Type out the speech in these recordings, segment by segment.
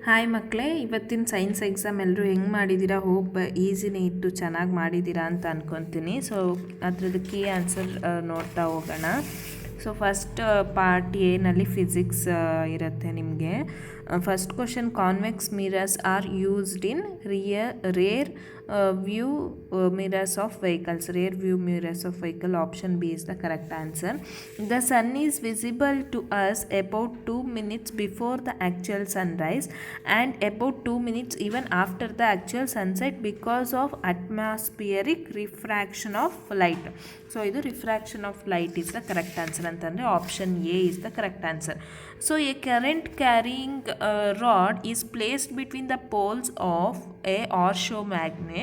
Hi ಮಕ್ಕಳೇ, ಇವತ್ತಿನ science exam ಎಲ್ಲರೂ ಹೆಂಗೆ ಮಾಡಿದ್ದೀರಾ? ಹೋಪ್ ಈಸಿನೇ ಇತ್ತು, ಚೆನ್ನಾಗಿ ಮಾಡಿದ್ದೀರಾ ಅಂತ ಅಂದ್ಕೊತೀನಿ. ಸೊ ಅದ್ರದ್ದು ಕೀ ಆನ್ಸರ್ ನೋಡ್ತಾ ಹೋಗೋಣ. ಸೊ ಫಸ್ಟ್ ಪಾರ್ಟ್ ಎನಲ್ಲಿ ಫಿಸಿಕ್ಸ್ ಇರುತ್ತೆ ನಿಮಗೆ. First question, convex mirrors are used in rare view mirrors of vehicles. Rear view mirrors of vehicle, option B is the correct answer. The sun is visible to us about 2 minutes before the actual sunrise and about 2 minutes even after the actual sunset because of atmospheric refraction of light. So idu refraction of light is the correct answer antandre option A is the correct answer. So a current carrying rod is placed between the poles of a horseshoe magnet.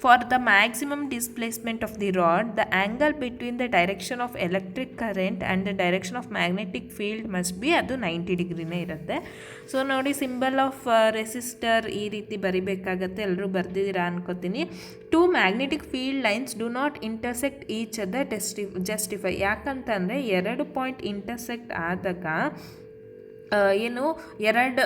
For the maximum displacement of the rod, the angle between the direction of electric current and the direction of magnetic field must be ಅದು 90 ಡಿಗ್ರಿನೇ ಇರುತ್ತೆ. So ನೋಡಿ, symbol of resistor ಈ ರೀತಿ ಬರಿಬೇಕಾಗತ್ತೆ. ಎಲ್ಲರೂ ಬರ್ದಿದ್ದೀರಾ ಅನ್ಕೋತೀನಿ. Two magnetic field lines do not intersect each other justify. ಯಾಕಂತಂದರೆ 2 point intersect ಆದಾಗ ಏನು ಎರಡು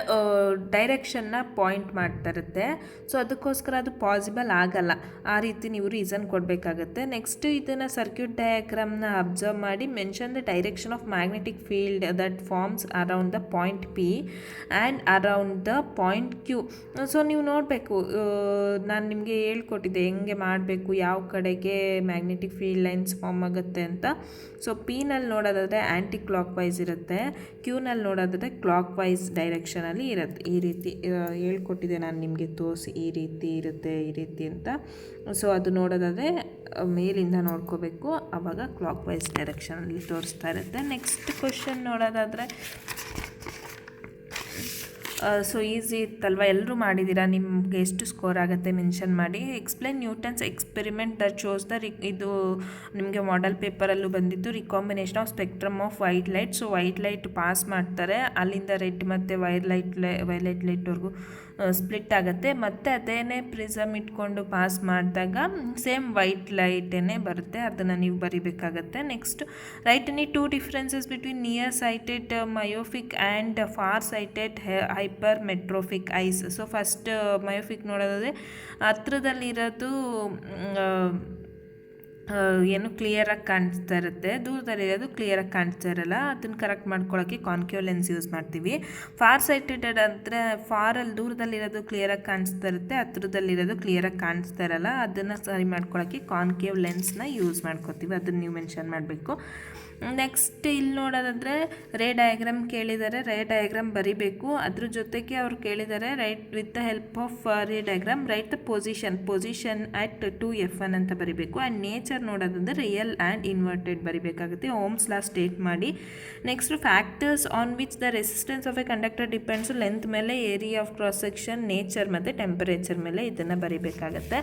ಡೈರೆಕ್ಷನ್ನ ಪಾಯಿಂಟ್ ಮಾಡ್ತಾ ಇರುತ್ತೆ. ಸೊ ಅದಕ್ಕೋಸ್ಕರ ಅದು ಪಾಸಿಬಲ್ ಆಗಲ್ಲ. ಆ ರೀತಿ ನೀವು ರೀಸನ್ ಕೊಡಬೇಕಾಗತ್ತೆ. ನೆಕ್ಸ್ಟ್ ಇದನ್ನು ಸರ್ಕ್ಯೂಟ್ ಡಯಾಗ್ರಾಮ್ನ ಅಬ್ಸರ್ವ್ ಮಾಡಿ mention the direction of magnetic field that forms around the point P and around the point Q. So ನೀವು ನೋಡಬೇಕು, ನಾನು ನಿಮಗೆ ಹೇಳ್ಕೊಟ್ಟಿದ್ದೆ ಹೆಂಗೆ ಮಾಡಬೇಕು, ಯಾವ ಕಡೆಗೆ ಮ್ಯಾಗ್ನೆಟಿಕ್ ಫೀಲ್ಡ್ ಲೈನ್ಸ್ ಫಾರ್ಮ್ ಆಗುತ್ತೆ ಅಂತ. ಸೊ ಪಿನಲ್ಲಿ ನೋಡೋದಾದರೆ ಆ್ಯಂಟಿ ಕ್ಲಾಕ್ ವೈಸ್ ಇರುತ್ತೆ, ಕ್ಯೂನಲ್ಲಿ ನೋಡೋದಾದರೆ ಕ್ಲಾಕ್ ವೈಸ್ ಡೈರೆಕ್ಷನಲ್ಲಿ ಇರುತ್ತೆ. ಈ ರೀತಿ ಹೇಳ್ಕೊಟ್ಟಿದ್ದೆ ನಾನು ನಿಮಗೆ, ತೋರಿಸಿ ಈ ರೀತಿ ಇರುತ್ತೆ, ಈ ರೀತಿ ಅಂತ. ಸೊ ಅದು ನೋಡೋದಾದರೆ ಮೇಲಿಂದ ನೋಡ್ಕೋಬೇಕು, ಆವಾಗ ಕ್ಲಾಕ್ ವೈಸ್ ಡೈರೆಕ್ಷನಲ್ಲಿ ತೋರಿಸ್ತಾ ಇರುತ್ತೆ. ನೆಕ್ಸ್ಟ್ ಕ್ವಶನ್ ನೋಡೋದಾದರೆ ಸೊ ಈಸಿ ಇತ್ತಲ್ವ, ಎಲ್ಲರೂ ಮಾಡಿದ್ದೀರಾ. ನಿಮಗೆ ಎಷ್ಟು ಸ್ಕೋರ್ ಆಗುತ್ತೆ ಮೆನ್ಷನ್ ಮಾಡಿ. Explain Newton's experiment that shows the ಇದು ನಿಮಗೆ ಮಾಡೆಲ್ ಪೇಪರಲ್ಲೂ ಬಂದಿದ್ದು, recombination of spectrum of white light. So white light pass ಮಾಡ್ತಾರೆ, ಅಲ್ಲಿಂದ ರೆಡ್ ಮತ್ತು ವೈಲೆಟ್ ಲೈಟ್ವರೆಗೂ ಸ್ಪ್ಲಿಟ್ ಆಗುತ್ತೆ. ಮತ್ತು ಅದೇನೇ ಪ್ರಿಸಮ್ ಇಟ್ಕೊಂಡು ಪಾಸ್ ಮಾಡಿದಾಗ ಸೇಮ್ ವೈಟ್ ಲೈಟೇ ಬರುತ್ತೆ. ಅದನ್ನು ನೀವು ಬರಿಬೇಕಾಗತ್ತೆ. Next, write any 2 differences between near sighted myopic and far sighted hypermetropic eyes. So first myopic ನೋಡೋದಾದರೆ ಹತ್ರದಲ್ಲಿರೋದು ಏನು ಕ್ಲಿಯರಾಗಿ ಕಾಣಿಸ್ತಾ ಇರುತ್ತೆ, ದೂರದಲ್ಲಿರೋದು ಕ್ಲಿಯರಾಗಿ ಕಾಣಿಸ್ತಾ ಇರಲ್ಲ. ಅದನ್ನು ಕರೆಕ್ಟ್ ಮಾಡ್ಕೊಳ್ಳೋಕ್ಕೆ ಕಾನ್ಕೇವ್ ಲೆನ್ಸ್ ಯೂಸ್ ಮಾಡ್ತೀವಿ. ಫಾರ್ ಸೈಟೆಡ್ ಅಂದರೆ ಫಾರಲ್ಲಿ ದೂರದಲ್ಲಿರೋದು ಕ್ಲಿಯರಾಗಿ ಕಾಣಿಸ್ತಾ ಇರುತ್ತೆ, ಹತ್ರದಲ್ಲಿರೋದು ಕ್ಲಿಯರಾಗಿ ಕಾಣಿಸ್ತಾ ಇರಲ್ಲ. ಅದನ್ನು ಸರಿ ಮಾಡ್ಕೊಳ್ಳೋಕ್ಕೆ ಕಾನ್ಕೇವ್ ಲೆನ್ಸ್ನ ಯೂಸ್ ಮಾಡ್ಕೋತೀವಿ. ಅದನ್ನು ನೀವು ಮೆನ್ಷನ್ ಮಾಡಬೇಕು. ನೆಕ್ಸ್ಟ್ ಇಲ್ಲಿ ನೋಡೋದಾದರೆ ರೇ ಡಯಾಗ್ರಾಮ್ ಕೇಳಿದ್ದಾರೆ, ರೇ ಡಯಾಗ್ರಾಮ್ ಬರಿಬೇಕು. ಅದ್ರ ಜೊತೆಗೆ ಅವ್ರು ಕೇಳಿದ್ದಾರೆ write with the help of ray diagram write the position at 2F1 ಅಂತ ಬರಿಬೇಕು. ಆ್ಯಂಡ್ ನೇಚರ್ ನೋಡೋದಂದರೆ ರಿಯಲ್ ಆ್ಯಂಡ್ ಇನ್ವರ್ಟೆಡ್ ಬರಿಬೇಕಾಗುತ್ತೆ. ಓಮ್ಸ್ ಲಾ ಸ್ಟೇಟ್ ಮಾಡಿ. Next, factors on which the resistance of a conductor depends length ಮೇಲೆ, area of cross section, nature ಮತ್ತು temperature ಮೇಲೆ ಇದನ್ನು ಬರಿಬೇಕಾಗತ್ತೆ.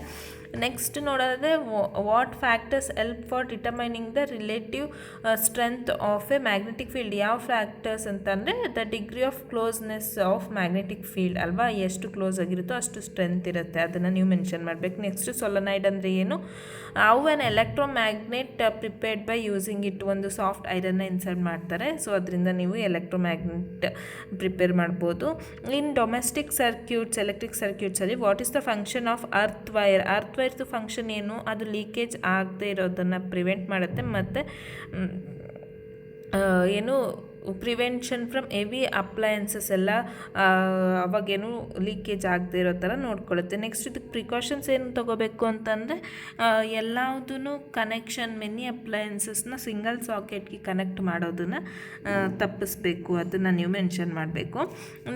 ನೆಕ್ಸ್ಟ್ ನೋಡೋದಾದರೆ what factors help for determining the relative strength of a magnetic field. ಯಾವ factors ಅಂತಂದರೆ the degree of closeness of magnetic field ಅಲ್ವಾ, ಎಷ್ಟು ಕ್ಲೋಸ್ ಆಗಿರುತ್ತೋ ಅಷ್ಟು ಸ್ಟ್ರೆಂತ್ ಇರುತ್ತೆ. ಅದನ್ನು ನೀವು ಮೆನ್ಷನ್ ಮಾಡಬೇಕು. ನೆಕ್ಸ್ಟ್, ಸೊಲನೈಡ್ ಅಂದರೆ ಏನು, how an electromagnet prepared by using it. ಒಂದು ಸಾಫ್ಟ್ ಐರನ್ನ ಇನ್ಸರ್ಟ್ ಮಾಡ್ತಾರೆ, ಸೊ ಅದರಿಂದ ನೀವು ಎಲೆಕ್ಟ್ರೋಮ್ಯಾಗ್ನೆಟ್ ಪ್ರಿಪೇರ್ ಮಾಡ್ಬೋದು. ಇನ್ ಡೊಮೆಸ್ಟಿಕ್ ಸರ್ಕ್ಯೂಟ್ಸ್, ಎಲೆಕ್ಟ್ರಿಕ್ ಸರ್ಕ್ಯೂಟ್ಸಲ್ಲಿ what is the function of earth ವೈರ್ದು ಫಂಕ್ಷನ್ ಏನು, ಅದು ಲೀಕೇಜ್ ಆಗದೆ ಇರೋದನ್ನು ಪ್ರಿವೆಂಟ್ ಮಾಡುತ್ತೆ. ಮತ್ತು ಏನು ಪ್ರಿವೆನ್ಷನ್ ಫ್ರಮ್ ಹೆವಿ ಅಪ್ಲಯನ್ಸಸ್ ಎಲ್ಲ ಅವಾಗೇನು ಲೀಕೇಜ್ ಆಗದೆ ಇರೋ ಥರ ನೋಡ್ಕೊಳ್ಳುತ್ತೆ. ನೆಕ್ಸ್ಟ್, ಇದಕ್ಕೆ ಪ್ರಿಕಾಷನ್ಸ್ ಏನು ತೊಗೋಬೇಕು ಅಂತಂದರೆ ಎಲ್ಲದೂ ಕನೆಕ್ಷನ್, ಮೆನಿ ಅಪ್ಲಯನ್ಸಸ್ನ ಸಿಂಗಲ್ ಸಾಕೆಟ್ಗೆ ಕನೆಕ್ಟ್ ಮಾಡೋದನ್ನು ತಪ್ಪಿಸ್ಬೇಕು. ಅದನ್ನು ನೀವು ಮೆನ್ಷನ್ ಮಾಡಬೇಕು.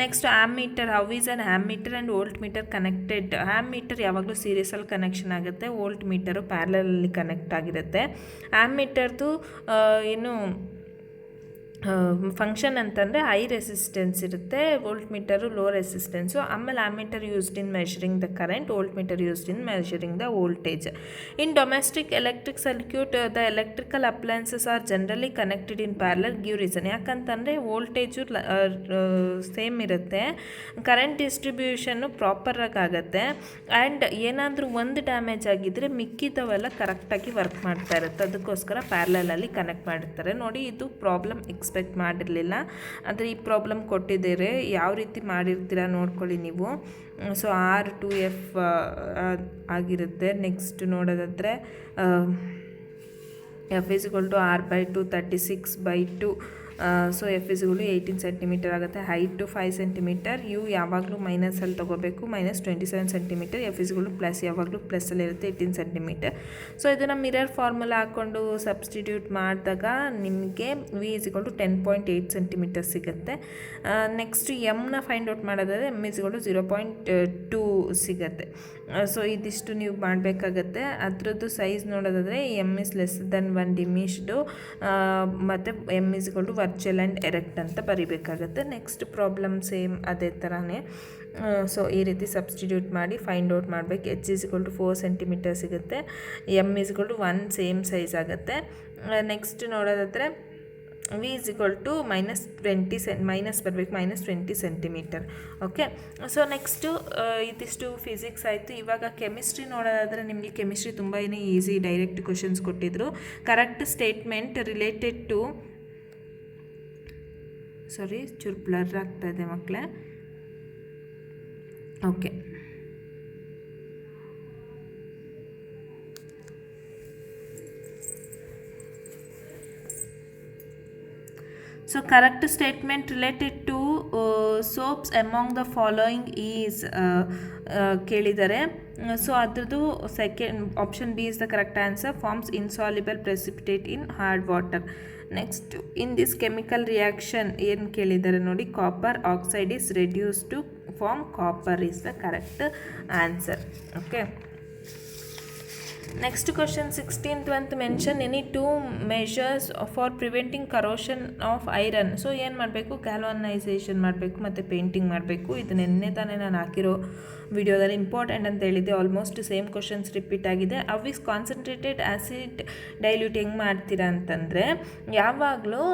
Next, ammeter, how is an ammeter and voltmeter connected. Ammeter ಯಾವಾಗಲೂ ಸೀರೀಸಲ್ಲಿ ಕನೆಕ್ಷನ್ ಆಗುತ್ತೆ, ವೋಲ್ಟ್ ಮೀಟರು ಪ್ಯಾರಲಲ್ಲಿ ಕನೆಕ್ಟ್ ಆಗಿರುತ್ತೆ. ಆ್ಯಮ್ಮೀಟರ್ದು ಏನು ಫಂಕ್ಷನ್ ಅಂತಂದರೆ ಹೈ ರೆಸಿಸ್ಟೆನ್ಸ್ ಇರುತ್ತೆ, ವೋಲ್ಟ್ ಮೀಟರು ಲೋ ರೆಸಿಸ್ಟೆನ್ಸು. ಆಮೇಲೆ ammeter used in measuring the current, voltmeter used in measuring the voltage. In domestic electric circuit the electrical appliances are generally connected in parallel. Give reason. ಯಾಕಂತಂದರೆ voltage same ಇರುತ್ತೆ, current distribution ಪ್ರಾಪರಾಗಿ ಆಗುತ್ತೆ. And ಏನಾದರೂ ಒಂದು damage ಆಗಿದ್ದರೆ ಮಿಕ್ಕಿದವೆಲ್ಲ ಕರೆಕ್ಟಾಗಿ work ಮಾಡ್ತಾ ಇರುತ್ತೆ. ಅದಕ್ಕೋಸ್ಕರ ಪ್ಯಾರಲಲ್ಲಿ ಕನೆಕ್ಟ್ ಮಾಡಿರ್ತಾರೆ. ನೋಡಿ, ಇದು ಪ್ರಾಬ್ಲಮ್ ಎಕ್ಸ್ಪೆಕ್ಟ್ ಮಾಡಿರಲಿಲ್ಲ. ಆದರೆ ಈ ಪ್ರಾಬ್ಲಮ್ ಕೊಟ್ಟಿದ್ದಾರೆ, ಯಾವ ರೀತಿ ಮಾಡಿರ್ತೀರ ನೋಡ್ಕೊಳ್ಳಿ ನೀವು. ಸೊ R2F ಆಗಿರುತ್ತೆ. ನೆಕ್ಸ್ಟ್ ನೋಡೋದಾದರೆ F is equal to R/2 36/2. So F is equal to 18 centimetre ಆಗುತ್ತೆ. Height 5 centimetre. ಯು ಯಾವಾಗಲೂ ಮೈನಸಲ್ಲಿ ತೊಗೋಬೇಕು, -27 centimetre. F is equal to plus, ಯಾವಾಗಲೂ ಪ್ಲಸ್ಸಲ್ಲಿರುತ್ತೆ, 18 ಸೆಂಟಿಮೀಟರ್. ಸೊ ಇದನ್ನು ಮಿರರ್ ಫಾರ್ಮುಲಾ ಹಾಕ್ಕೊಂಡು ಸಬ್ಸ್ಟಿಟ್ಯೂಟ್ ಮಾಡಿದಾಗ ನಿಮಗೆ V is equal to 10.8 centimetre ಸಿಗುತ್ತೆ. ನೆಕ್ಸ್ಟು ಎಮ್ನ ಫೈಂಡ್ ಔಟ್ ಮಾಡೋದಾದರೆ M is equal to 0.2 ಸಿಗುತ್ತೆ. ಸೊ ಇದಿಷ್ಟು ನೀವು ಮಾಡಬೇಕಾಗತ್ತೆ. ಅದರದ್ದು ಸೈಜ್ ನೋಡೋದಾದರೆ M is less than 1 diminished ಮತ್ತು M is equal to virtual and erect ಅಂತ ಬರಿಬೇಕಾಗತ್ತೆ. ನೆಕ್ಸ್ಟ್ ಪ್ರಾಬ್ಲಮ್ ಸೇಮ್ ಅದೇ ಥರನೇ. ಸೊ ಈ ರೀತಿ ಸಬ್ಸ್ಟಿಟ್ಯೂಟ್ ಮಾಡಿ ಫೈಂಡ್ ಔಟ್ ಮಾಡಬೇಕು. H is equal to 4 centimetre ಸಿಗುತ್ತೆ. M is equal to 1 same size ಆಗುತ್ತೆ. ನೆಕ್ಸ್ಟ್ ನೋಡೋದಾದರೆ V is equal to minus ಬರಬೇಕು, -20 ಸೆಂಟಿಮೀಟರ್. ಓಕೆ, ಸೊ ನೆಕ್ಸ್ಟು ಇದಿಷ್ಟು ಫಿಸಿಕ್ಸ್ ಆಯಿತು. ಇವಾಗ ಕೆಮಿಸ್ಟ್ರಿ ನೋಡೋದಾದರೆ ನಿಮಗೆ ಕೆಮಿಸ್ಟ್ರಿ ತುಂಬಾ ಈಸಿ, ಡೈರೆಕ್ಟ್ ಕ್ವಶನ್ಸ್ ಕೊಟ್ಟಿದ್ರು. ಕರೆಕ್ಟ್ ಸ್ಟೇಟ್ಮೆಂಟ್ ರಿಲೇಟೆಡ್ ಟು ಚೂರು ಬ್ಲರ್ ಆಗ್ತಾ ಇದೆ ಮಕ್ಕಳೇ. Okay, so correct statement related to soaps among the following is ಕೇಳಿದ್ದಾರೆ. ಸೊ ಅದ್ರದ್ದು second option B is the correct answer. Forms insoluble precipitate in hard water. Next in this chemical reaction ಏನು ಕೇಳಿದ್ದಾರೆ ನೋಡಿ, copper oxide is reduce to form copper is the correct answer. Okay, next question 16th ಅಂತ mention any 2 measures for preventing corrosion of iron. So ಏನು ಮಾಡಬೇಕು, galvanisation ಮಾಡಬೇಕು ಮತ್ತು painting ಮಾಡಬೇಕು. ಇದು ನಿನ್ನೆ ತಾನೇ ನಾನು ಹಾಕಿರೋ ವಿಡಿಯೋದಲ್ಲಿ ಇಂಪಾರ್ಟೆಂಟ್ ಅಂತ ಹೇಳಿದ್ದೆ. ಆಲ್ಮೋಸ್ಟ್ ಸೇಮ್ ಕ್ವಶನ್ಸ್ ರಿಪೀಟ್ ಆಗಿದೆ. ಅವಿಸ್ ಕಾನ್ಸಂಟ್ರೇಟೆಡ್ ಆ್ಯಸಿಡ್ ಡೈಲ್ಯೂಟ್ ಹೆಂಗೆ ಮಾಡ್ತೀರಾ ಅಂತಂದರೆ, ಯಾವಾಗಲೂ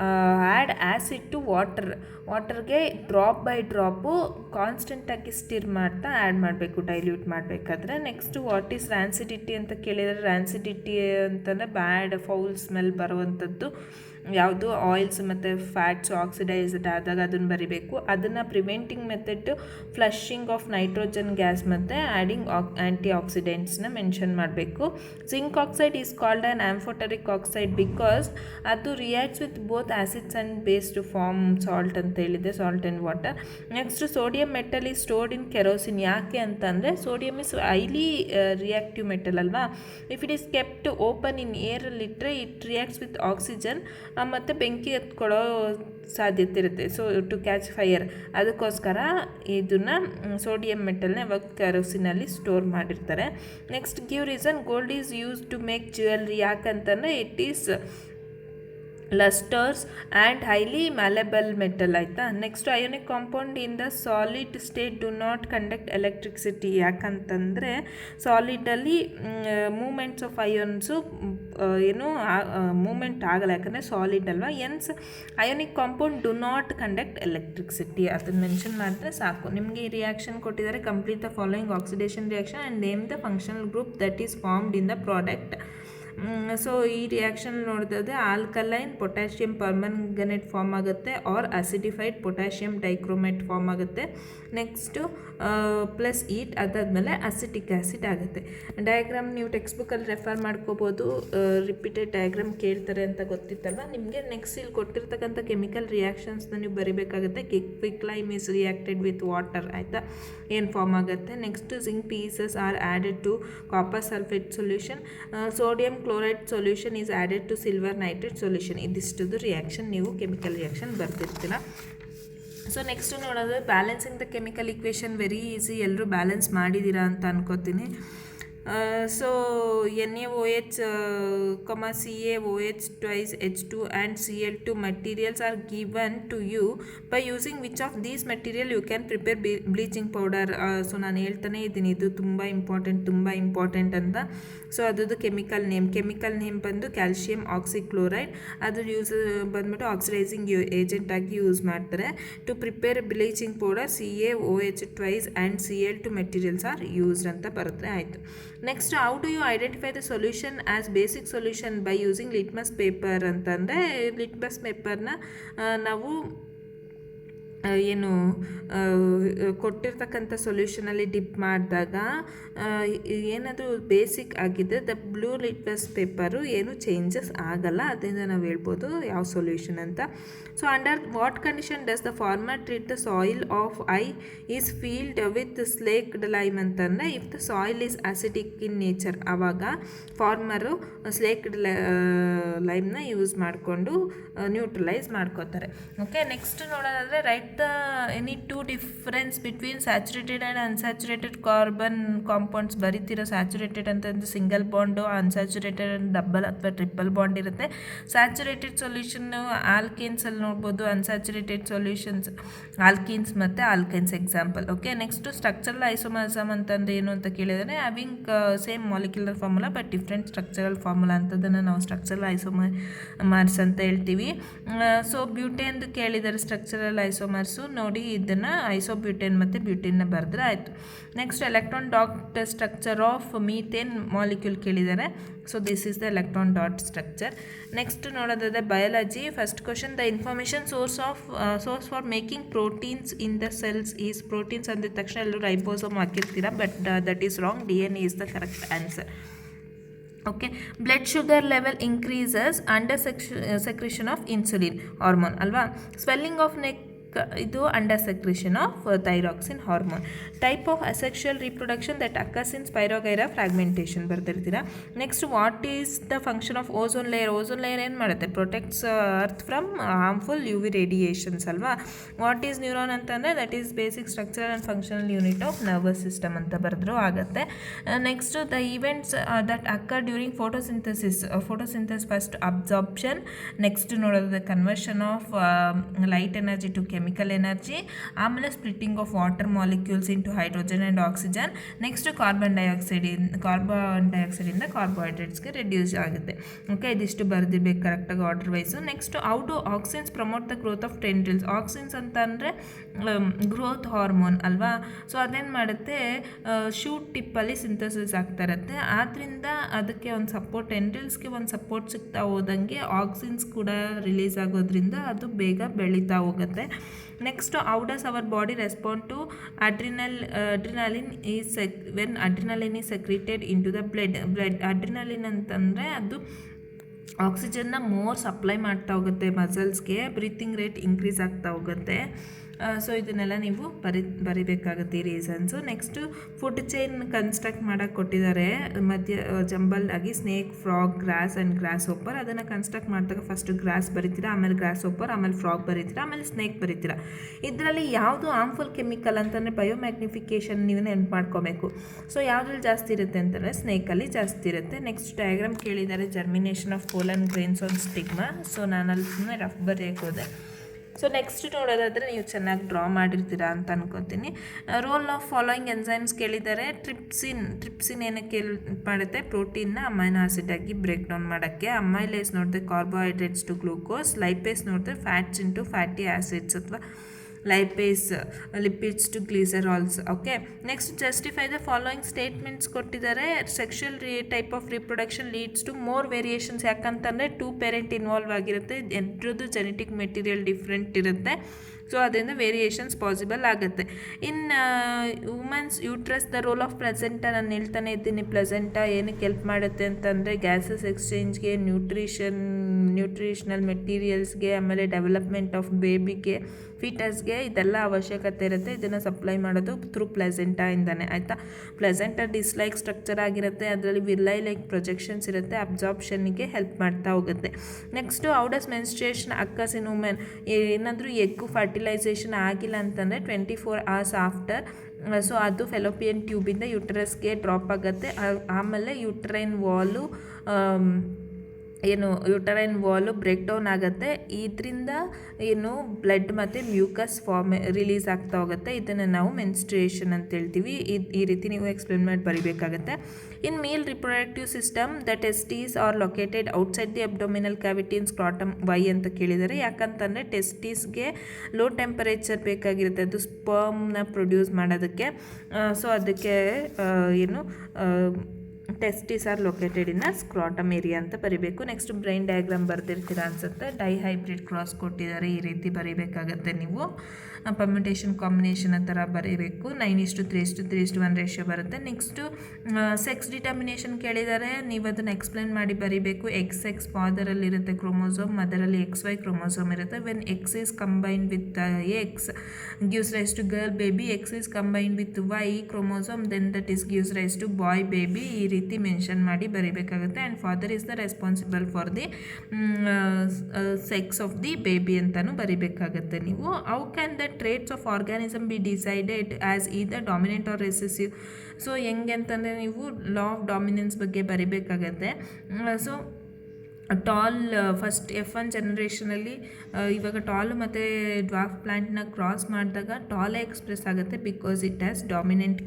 ಆ್ಯಡ್ ಆ್ಯಸಿಡ್ ಟು ವಾಟರ್ಗೆ ಡ್ರಾಪ್ ಬೈ ಡ್ರಾಪು ಕಾನ್ಸ್ಟೆಂಟಾಗಿ ಸ್ಟಿರ್ ಮಾಡ್ತಾ ಆ್ಯಡ್ ಮಾಡಬೇಕು ಡೈಲ್ಯೂಟ್ ಮಾಡಬೇಕಾದ್ರೆ. ನೆಕ್ಸ್ಟು ವಾಟ್ ಈಸ್ ರ್ಯಾನ್ಸಿಡಿಟಿ ಅಂತ ಕೇಳಿದರೆ, ರ್ಯಾನ್ಸಿಡಿಟಿ ಅಂತಂದರೆ ಬ್ಯಾಡ್ ಫೌಲ್ ಸ್ಮೆಲ್ ಬರುವಂಥದ್ದು. ಯಾವುದು ಆಯಿಲ್ಸ್ ಮತ್ತು ಫ್ಯಾಟ್ಸ್ ಆಕ್ಸಿಡೈಸ್ಡ್ ಆದಾಗ ಅದನ್ನು ಬರಿಬೇಕು. ಅದನ್ನು preventing method flushing of nitrogen gas ಮತ್ತು ಆ್ಯಡಿಂಗ್ ಆ್ಯಂಟಿ ಆಕ್ಸಿಡೆಂಟ್ಸ್ನ ಮೆನ್ಷನ್ ಮಾಡಬೇಕು. Zinc oxide is called an amphoteric oxide because ಅದು reacts with both acids and base to form salt ಅಂತ ಹೇಳಿದೆ, salt and water. Next sodium metal is stored in kerosene. ಯಾಕೆ ಅಂತಂದರೆ sodium is highly reactive metal ಅಲ್ವಾ. If it is kept open in ಏರಲ್ಲಿಟ್ಟರೆ it reacts with oxygen ಮತ್ತು ಬೆಂಕಿ ಎತ್ಕೊಳ್ಳೋ ಸಾಧ್ಯತೆ ಇರುತ್ತೆ. ಸೊ ಟು ಕ್ಯಾಚ್ ಫೈರ್, ಅದಕ್ಕೋಸ್ಕರ ಇದನ್ನು ಸೋಡಿಯಂ ಮೆಟಲ್ನ ಇವಾಗ ಕೆರೋಸಿನಲ್ಲಿ ಸ್ಟೋರ್ ಮಾಡಿರ್ತಾರೆ. Next give reason gold is use to make jewellery. ಯಾಕಂತಂದರೆ it is lustres and highly malleable metal ಆಯಿತಾ. Next ionic compound in the solid state do not conduct electricity. ಯಾಕಂತಂದರೆ ಸಾಲಿಡಲ್ಲಿ ಮೂಮೆಂಟ್ಸ್ ಆಫ್ ಅಯೋನ್ಸು ಏನು moment ಆಗಲ್ಲ, ಯಾಕಂದರೆ solid ಅಲ್ವಾ. Hence ionic compound do not conduct electricity ಅದನ್ನು mention ಮಾಡಿದ್ರೆ ಸಾಕು. ನಿಮಗೆ ಈ ರಿಯಾಕ್ಷನ್ ಕೊಟ್ಟಿದ್ದಾರೆ, complete the following oxidation reaction and name the functional group that is formed in the product. So ಈ ರಿಯಾಕ್ಷನ್ ನೋಡಿದ್ರೆ ಆಲ್ಕಲೈನ್ ಪೊಟ್ಯಾಷಿಯಂ ಪರ್ಮಂಗನೇಟ್ ಫಾರ್ಮ್ ಆಗುತ್ತೆ, or acidified potassium dichromate form ಆಗುತ್ತೆ. ನೆಕ್ಸ್ಟು ಪ್ಲಸ್ ಈಟ್ ಅದಾದಮೇಲೆ acetic acid ಆಗುತ್ತೆ. Diagram ನೀವು ಟೆಕ್ಸ್ಟ್ ಬುಕ್ಕಲ್ಲಿ refer ಮಾಡ್ಕೋಬೋದು. ರಿಪೀಟೆಡ್ ಡಯಾಗ್ರಾಮ್ ಕೇಳ್ತಾರೆ ಅಂತ ಗೊತ್ತಿತ್ತಲ್ವ ನಿಮಗೆ. ನೆಕ್ಸ್ಟ್ ಇಲ್ಲಿ ಕೊಟ್ಟಿರ್ತಕ್ಕಂಥ ಕೆಮಿಕಲ್ ರಿಯಾಕ್ಷನ್ಸ್ನ ನೀವು ಬರಿಬೇಕಾಗುತ್ತೆ. Quicklime is reacted with water ಆಯಿತಾ, ಏನು ಫಾರ್ಮ್ ಆಗುತ್ತೆ. Next zinc pieces are added to copper sulphate solution. Sodium chloride solution is added to silver nitrate solution. ಇದಿಷ್ಟದು ರಿಯಾಕ್ಷನ್ ನೀವು ಕೆಮಿಕಲ್ ರಿಯಾಕ್ಷನ್ ಬರ್ತಿರ್ತೀರ. ಸೊ ನೆಕ್ಸ್ಟ್ ನೋಡೋದು balancing the chemical equation. Very easy, ಎಲ್ಲರೂ balance ಮಾಡಿದ್ದೀರಾ ಅಂತ ಅನ್ಕೋತೀನಿ. So NaOH, CaOH twice H2 and Cl2 materials are given to you. By using which of these material you can prepare bleaching powder. So ನಾನು ಹೇಳ್ತಾನೆ ಇದ್ದೀನಿ, ಇದು ತುಂಬ important ಅಂತ. ಸೊ ಅದ್ರದ್ದು ಕೆಮಿಕಲ್ ನೇಮ್ ಬಂದು ಕ್ಯಾಲ್ಶಿಯಂ ಆಕ್ಸಿಕ್ಲೋರೈಡ್. ಅದು ಯೂಸ್ ಬಂದ್ಬಿಟ್ಟು ಆಕ್ಸಿಡೈಸಿಂಗ್ ಏಜೆಂಟಾಗಿ ಯೂಸ್ ಮಾಡ್ತಾರೆ. To prepare bleaching powder CaOH twice and Cl2 materials are used ಅಂತ ಬರುತ್ತೆ. ಆಯಿತು. Next how do you identify the solution as basic solution by using litmus paper ಅಂತಂದರೆ litmus ಪೇಪರ್ನ ನಾವು ಏನು ಕೊಟ್ಟಿರ್ತಕ್ಕಂಥ ಸೊಲ್ಯೂಷನಲ್ಲಿ ಡಿಪ್ ಮಾಡಿದಾಗ ಏನಾದರೂ ಬೇಸಿಕ್ ಆಗಿದೆ ದ ಬ್ಲೂ ಲಿಟ್ಮಸ್ ಪೇಪರು ಏನು ಚೇಂಜಸ್ ಆಗಲ್ಲ, ಅದರಿಂದ ನಾವು ಹೇಳ್ಬೋದು ಯಾವ ಸೊಲ್ಯೂಷನ್ ಅಂತ. So under what condition does the farmer treat the soil of his field with slaked lime ಅಂತಂದರೆ if the soil is acidic in nature, ಆವಾಗ ಫಾರ್ಮರು ಸ್ಲೇಕ್ಡ್ ಲೈಮ್ನ ಯೂಸ್ ಮಾಡಿಕೊಂಡು ನ್ಯೂಟ್ರಲೈಸ್ ಮಾಡ್ಕೋತಾರೆ. ಓಕೆ, ನೆಕ್ಸ್ಟ್ ನೋಡೋದಾದರೆ write the any two difference between saturated and unsaturated carbon compounds ಬರೀತಿರೋ. Saturated ಅಂತಂದ್ರೆ single bond, unsaturated double ಅಥವಾ triple bond ಇರುತ್ತೆ. Saturated ಸೊಲ್ಯೂಷನ್ನು ಆಲ್ಕೇನ್ಸಲ್ಲಿ ನೋಡ್ಬೋದು, ಅನ್ಸ್ಯಾಚುರೇಟೆಡ್ ಸೊಲ್ಯೂಷನ್ಸ್ ಆಲ್ಕೀನ್ಸ್ ಮತ್ತು alkynes example. Okay, next structural isomerism ಅಂತಂದ್ರೆ ಏನು ಅಂತ ಕೇಳಿದರೆ having same molecular formula but different structural formula ಅಂತದನ್ನು ನಾವು ಸ್ಟ್ರಕ್ಚರಲ್ ಐಸೋಮರ್ಸ್ ಅಂತ ಹೇಳ್ತೀವಿ. ಸೊ ಬ್ಯೂಟೇನ್ದು ಕೇಳಿದರೆ ಸ್ಟ್ರಕ್ಚರಲ್ ಐಸೋಮರ್ಸು ನೋಡಿ, ಇದನ್ನು ಐಸೋಬ್ಯೂಟೇನ್ ಮತ್ತು ಬ್ಯೂಟೇನ್ನ ಬರೆದ್ರೆ ಆಯಿತು. Next electron dot structure of methane molecule ಕೇಳಿದ್ದಾರೆ. So this is the electron dot structure. Next ನೋಡೋದಾದರೆ biology. First question, the information source for making proteins in the cells is. Proteins ಅಂದಿದ ತಕ್ಷಣ ಎಲ್ಲರೂ ರೈಬೋಸೋಮ್ ಹಾಕಿರ್ತೀರ, but that is wrong. DNA is the correct answer. Okay, blood sugar level increases under secretion of insulin hormone ಅಲ್ವಾ. Swelling of neck ಇದು under secretion of thyroxine hormone. Type of asexual reproduction that occurs in spirogyra fragmentation ಬರ್ತಿರ್ತೀರಾ. Next what is the function of ozone layer. Ozone layer ಏನು ಮಾಡುತ್ತೆ, protects earth from harmful UV radiations ಅಲ್ವಾ. What is neuron ಅಂತಂದರೆ that is basic structural and functional unit of nervous system ಅಂತ ಬರೆದ್ರೂ ಆಗುತ್ತೆ. Next the events that occur during photosynthesis first absorption, next ನೋಡೋದು conversion of light energy to chemical energy, ಆಮೇಲೆ splitting of water molecules into hydrogen and oxygen, next carbon ಡೈಆಕ್ಸೈಡಿಂದ ಕಾರ್ಬೋಹೈಡ್ರೇಟ್ಸ್ಗೆ reduce ಆಗುತ್ತೆ. Okay, ಇದಿಷ್ಟು ಬರೆದಿರ್ಬೇಕು ಕರೆಕ್ಟಾಗಿ order wise. Next how do auxins promote the growth of tendrils. Auxins ಅಂತ ಅಂದರೆ growth hormone ಅಲ್ವಾ. ಸೊ ಅದೇನು ಮಾಡುತ್ತೆ, ಶೂಟ್ ಟಿಪ್ಪಲ್ಲಿ ಸಿಂಥಸಿಸ್ ಆಗ್ತಾ ಇರುತ್ತೆ, ಆದ್ದರಿಂದ ಅದಕ್ಕೆ ಒಂದು ಸಪೋರ್ಟ್, ಟೆಂಡ್ರಿಲ್ಸ್ಗೆ ಒಂದು ಸಪೋರ್ಟ್ ಸಿಗ್ತಾ ಹೋದಂಗೆ ಆಕ್ಸಿನ್ಸ್ ಕೂಡ ರಿಲೀಸ್ ಆಗೋದ್ರಿಂದ ಅದು ಬೇಗ ಬೆಳೀತಾ ಹೋಗುತ್ತೆ. Next how does our body respond to adrenaline when adrenaline is secreted into the blood. Adrenaline ಅಂತಂದರೆ ಅದು ಆಕ್ಸಿಜನ್ನ ಮೋರ್ ಸಪ್ಲೈ ಮಾಡ್ತಾ ಹೋಗುತ್ತೆ ಮಸಲ್ಸ್ಗೆ, ಬ್ರೀತಿಂಗ್ ರೇಟ್ ಇನ್ಕ್ರೀಸ್ ಆಗ್ತಾ ಹೋಗುತ್ತೆ. ಸೊ ಇದನ್ನೆಲ್ಲ ನೀವು ಬರಿಬೇಕಾಗುತ್ತೆ ಈ reasons. Next food chain construct ಮಾಡೋಕ್ಕೆ ಕೊಟ್ಟಿದ್ದಾರೆ ಮಧ್ಯ ಜಂಬಲ್ ಆಗಿ snake, frog, grass and grasshopper. ಅದನ್ನು ಕನ್ಸ್ಟ್ರಕ್ಟ್ ಮಾಡಿದಾಗ ಫಸ್ಟು ಗ್ರಾಸ್ ಬರಿತೀರಾ, ಆಮೇಲೆ ಗ್ರಾಸ್ ಹೋಪರ್, ಆಮೇಲೆ ಫ್ರಾಗ್ ಬರಿತೀರಾ, ಆಮೇಲೆ ಸ್ನೇಕ್ ಬರಿತೀರಾ. ಇದರಲ್ಲಿ ಯಾವುದು ಹಾರ್ಮ್ಫುಲ್ ಕೆಮಿಕಲ್ ಅಂತಂದರೆ ಬಯೋಮ್ಯಾಗ್ನಿಫಿಕೇಷನ್ ನೀವು ನೆನ್ಪು ಮಾಡ್ಕೋಬೇಕು. ಸೊ ಯಾವುದ್ರಲ್ಲಿ ಜಾಸ್ತಿ ಇರುತ್ತೆ ಅಂತಂದರೆ ಸ್ನೇಕಲ್ಲಿ ಜಾಸ್ತಿ ಇರುತ್ತೆ. ನೆಕ್ಸ್ಟ್ ಡಯಾಗ್ರಾಮ್ ಕೇಳಿದ್ದಾರೆ, germination of pollen grains on stigma. So ನಾನು ಅಲ್ಲಿ ಸುಮ್ಮನೆ ರಫ್ ಬರೆಯೋಕ್ಕೆ ಹೋದೆ. ಸೊ ನೆಕ್ಸ್ಟ್ ನೋಡೋದಾದರೆ ನೀವು ಚೆನ್ನಾಗಿ ಡ್ರಾ ಮಾಡಿರ್ತೀರಾ ಅಂತ ಅನ್ಕೋತೀನಿ. ರೋಲ್ ಆಫ್ ಫಾಲೋಯಿಂಗ್ ಎನ್ಸೈಮ್ಸ್ ಕೇಳಿದ್ದಾರೆ. ಟ್ರಿಪ್ಸಿನ್ ಏನಕ್ಕೆ ಮಾಡುತ್ತೆ, ಪ್ರೋಟೀನ್ನ ಅಮೈನೋ ಆಸಿಡ್ ಆಗಿ ಬ್ರೇಕ್ ಡೌನ್ ಮಾಡೋಕ್ಕೆ. ಅಮೈಲೇಸ್ ನೋಡಿದ್ರೆ ಕಾರ್ಬೋಹೈಡ್ರೇಟ್ಸ್ ಟು ಗ್ಲೂಕೋಸ್, ಲೈಪೇಸ್ ನೋಡಿದ್ರೆ ಫ್ಯಾಟ್ಸ್ ಇಂಟು ಫ್ಯಾಟಿ ಆಸಿಡ್ಸ್ ಅಥವಾ lipase lipids to glycerols. Okay, next justify the following statements ಕೊಟ್ಟಿದ್ದಾರೆ. Sexual type of reproduction leads to more variations. ಯಾಕಂತಂದರೆ 2 parent involve ಆಗಿರುತ್ತೆ, ಎಲ್ಲರದ್ದು genetic material different ಇರುತ್ತೆ. So ಅದರಿಂದ variations possible ಆಗುತ್ತೆ. In women's uterus the role of placenta, ನಾನು ಹೇಳ್ತಾನೆ ಇದ್ದೀನಿ ಪ್ಲೆಸೆಂಟಾ ಏನಕ್ಕೆ ಹೆಲ್ಪ್ ಮಾಡುತ್ತೆ ಅಂತಂದರೆ ಗ್ಯಾಸಸ್ ಎಕ್ಸ್ಚೇಂಜ್ಗೆ, ನ್ಯೂಟ್ರಿಷನಲ್ ಮೆಟೀರಿಯಲ್ಸ್ಗೆ, ಆಮೇಲೆ ಡೆವಲಪ್ಮೆಂಟ್ ಆಫ್ ಬೇಬಿಗೆ, ಫೀಟಸ್ಗೆ ಇದೆಲ್ಲ ಅವಶ್ಯಕತೆ ಇರುತ್ತೆ. ಇದನ್ನು ಸಪ್ಲೈ ಮಾಡೋದು ಥ್ರೂ ಪ್ಲೆಸೆಂಟಾಯಿಂದಾನೆ, ಆಯಿತಾ. ಪ್ಲೆಸೆಂಟಾ ಡಿಸ್ಲೈಕ್ ಸ್ಟ್ರಕ್ಚರ್ ಆಗಿರುತ್ತೆ, ಅದರಲ್ಲಿ ವಿರ್ಲೈ ಲೈಕ್ ಪ್ರೊಜೆಕ್ಷನ್ಸ್ ಇರುತ್ತೆ, ಅಬ್ಸಾರ್ಪ್ಷನ್ಗೆ ಹೆಲ್ಪ್ ಮಾಡ್ತಾ ಹೋಗುತ್ತೆ. Next how does menstruation occurs in women. ಏನಾದರೂ ಎಗ್ಗು ಫರ್ಟಿಲೈಸೇಷನ್ ಆಗಿಲ್ಲ ಅಂತಂದರೆ 24 hours ಆಫ್ಟರ್, ಸೊ ಅದು ಫೆಲೋಪಿಯನ್ ಟ್ಯೂಬಿಂದ ಯೂಟ್ರಸ್ಗೆ ಡ್ರಾಪ್ ಆಗುತ್ತೆ. ಆಮೇಲೆ ಯೂಟ್ರೈನ್ ವಾಲು ಬ್ರೇಕ್ ಡೌನ್ ಆಗುತ್ತೆ. ಇದರಿಂದ ಬ್ಲಡ್ ಮತ್ತು ಮ್ಯೂಕಸ್ ರಿಲೀಸ್ ಆಗ್ತಾ ಹೋಗುತ್ತೆ. ಇದನ್ನು ನಾವು ಮೆನ್ಸ್ಟ್ರೇಷನ್ ಅಂತ ಹೇಳ್ತೀವಿ. ಈ ರೀತಿ ನೀವು ಎಕ್ಸ್ಪ್ಲೇನ್ ಮಾಡಿ ಬರಿಬೇಕಾಗತ್ತೆ. In male reproductive system the testes are located outside the abdominal cavity in scrotum. Why ಅಂತ ಕೇಳಿದ್ದಾರೆ. ಯಾಕಂತಂದರೆ ಟೆಸ್ಟೀಸ್ಗೆ ಲೋ ಟೆಂಪರೇಚರ್ ಬೇಕಾಗಿರುತ್ತೆ, ಅದು ಸ್ಪರ್ಮ್ನ ಪ್ರೊಡ್ಯೂಸ್ ಮಾಡೋದಕ್ಕೆ. ಸೊ ಅದಕ್ಕೆ testis are located in scrotum area ಅಂತ ಬರಿಬೇಕು. ನೆಕ್ಸ್ಟ್ ಬ್ರೈನ್ ಡಯಾಗ್ರಾಮ್ ಬರೆದಿರ್ತೀರಾ ಅನ್ಸುತ್ತೆ. ಡೈಹೈಬ್ರಿಡ್ ಕ್ರಾಸ್ ಕೊಟ್ಟಿದ್ದಾರೆ, ಈ ರೀತಿ ಬರೀಬೇಕಾಗತ್ತೆ ನೀವು. ಪರ್ಮ್ಯುಟೇಷನ್ ಕಾಂಬಿನೇಷನ್ ಆ ಥರ ಬರೀಬೇಕು. 9:3:3:1 ರೇಷಿಯೋ ಬರುತ್ತೆ. ನೆಕ್ಸ್ಟು ಸೆಕ್ಸ್ ಡಿಟರ್ಮಿನೇಷನ್ ಕೇಳಿದ್ದಾರೆ, ನೀವು ಅದನ್ನು ಎಕ್ಸ್ಪ್ಲೇನ್ ಮಾಡಿ ಬರೀಬೇಕು. XX ಫಾದರಲ್ಲಿರುತ್ತೆ ಕ್ರೋಮೋಸೋಮ್, ಮದರಲ್ಲಿ XY ಕ್ರೋಮೋಸೋಮ್ ಇರುತ್ತೆ. When X is combined with X gives rise to girl baby, X is combined with Y chromosome, then that is gives rise to boy baby. ಈ ರೀತಿ ಮೆನ್ಷನ್ ಮಾಡಿ ಬರೀಬೇಕಾಗುತ್ತೆ. And father is the responsible for the sex of the baby ಅಂತಲೂ ಬರೀಬೇಕಾಗತ್ತೆ ನೀವು. How can the traits of organism be decided as either dominant or recessive. So ಹೆಂಗೆ ಅಂತಂದರೆ ನೀವು ಲಾ ಆಫ್ ಡಾಮಿನೆನ್ಸ್ ಬಗ್ಗೆ ಬರೀಬೇಕಾಗತ್ತೆ. ಸೊ ಟಾಲ್ ಫಸ್ಟ್ F1 ಜನರೇಷನಲ್ಲಿ ಇವಾಗ tall ಮತ್ತು dwarf ಪ್ಲ್ಯಾಂಟ್ನ cross ಮಾಡಿದಾಗ ಟಾಲೇ ಎಕ್ಸ್ಪ್ರೆಸ್ ಆಗುತ್ತೆ, because it has dominant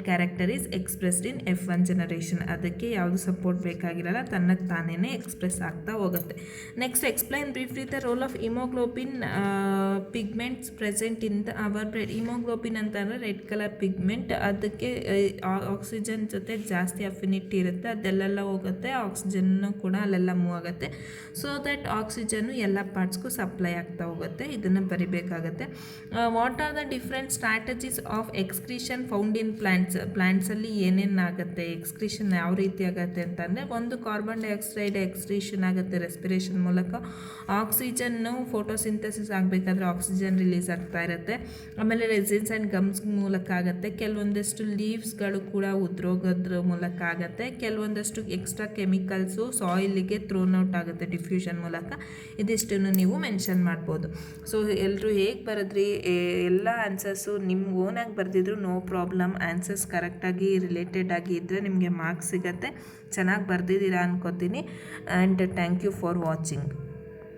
character is expressed in F1 generation. ಅದಕ್ಕೆ ಯಾವುದು ಸಪೋರ್ಟ್ ಬೇಕಾಗಿರಲ್ಲ, ತನ್ನಕ್ಕೆ ತಾನೇ ಎಕ್ಸ್ಪ್ರೆಸ್ ಆಗ್ತಾ ಹೋಗುತ್ತೆ. Next explain briefly the role of haemoglobin pigments present in the hour blood. Haemoglobin ಅಂತಂದರೆ ರೆಡ್ ಕಲರ್ ಪಿಗ್ಮೆಂಟ್, ಅದಕ್ಕೆ oxygen ಜೊತೆ ಜಾಸ್ತಿ ಅಫಿನಿಟಿ ಇರುತ್ತೆ, ಅದೆಲ್ಲೆಲ್ಲ ಹೋಗುತ್ತೆ, ಆಕ್ಸಿಜನ್ನು ಕೂಡ ಅಲ್ಲೆಲ್ಲ ಮೂವ್ ಆಗುತ್ತೆ. ಸೊ ದಟ್ ಆಕ್ಸಿಜನ್ನು ಎಲ್ಲ ಪಾರ್ಟ್ಸ್ಗೂ ಸಪ್ಲೈ ಆಗ್ತಾ ಹೋಗುತ್ತೆ. ಇದನ್ನು ಬರಿಬೇಕಾಗತ್ತೆ. What are the different strategies of excretion found in ಪ್ಲ್ಯಾಂಟ್ಸಲ್ಲಿ ಏನೇನಾಗುತ್ತೆ, ಎಕ್ಸ್ಕ್ರೀಷನ್ ಯಾವ ರೀತಿ ಆಗುತ್ತೆ ಅಂತಂದರೆ, ಒಂದು ಕಾರ್ಬನ್ ಡೈಆಕ್ಸೈಡ್ ಎಕ್ಸ್ಕ್ರೀಷನ್ ಆಗುತ್ತೆ ರೆಸ್ಪಿರೇಷನ್ ಮೂಲಕ. ಆಕ್ಸಿಜನ್ನು ಫೋಟೋಸಿಂಥಸಿಸ್ ಆಗಬೇಕಾದ್ರೆ ಆಕ್ಸಿಜನ್ ರಿಲೀಸ್ ಆಗ್ತಾ ಇರುತ್ತೆ. ಆಮೇಲೆ ರೆಸಿನ್ಸ್ ಆ್ಯಂಡ್ ಗಮ್ಸ್ ಮೂಲಕ ಆಗುತ್ತೆ. ಕೆಲವೊಂದಷ್ಟು ಲೀವ್ಸ್ಗಳು ಕೂಡ ಉದ್ರೋಗೋದ್ರ ಮೂಲಕ ಆಗುತ್ತೆ. ಕೆಲವೊಂದಷ್ಟು ಎಕ್ಸ್ಟ್ರಾ ಕೆಮಿಕಲ್ಸು ಸಾಯಿಲಿಗೆ ಥ್ರೋನ್ ಔಟ್ ಆಗುತ್ತೆ ಡಿಫ್ಯೂಷನ್ ಮೂಲಕ. ಇದಿಷ್ಟನ್ನು ನೀವು ಮೆನ್ಷನ್ ಮಾಡ್ಬೋದು. ಸೊ ಎಲ್ಲರೂ ಹೇಗೆ ಬರೆದ್ರಿ, ಎಲ್ಲ ಆನ್ಸರ್ಸು ನಿಮ್ಮ ಓನಾಗಿ ಬರೆದಿದ್ರು ನೋ ಪ್ರಾಬ್ಲಮ್. ಆನ್ಸರ್ಸ್ ಕರೆಕ್ಟಾಗಿ ರಿಲೇಟೆಡ್ ಆಗಿ ಇದ್ದರೆ ನಿಮಗೆ ಮಾರ್ಕ್ಸ್ ಸಿಗುತ್ತೆ. ಚೆನ್ನಾಗಿ ಬರೆದಿದ್ದೀರಾ ಅನ್ಕೋತೀನಿ. And thank you for watching.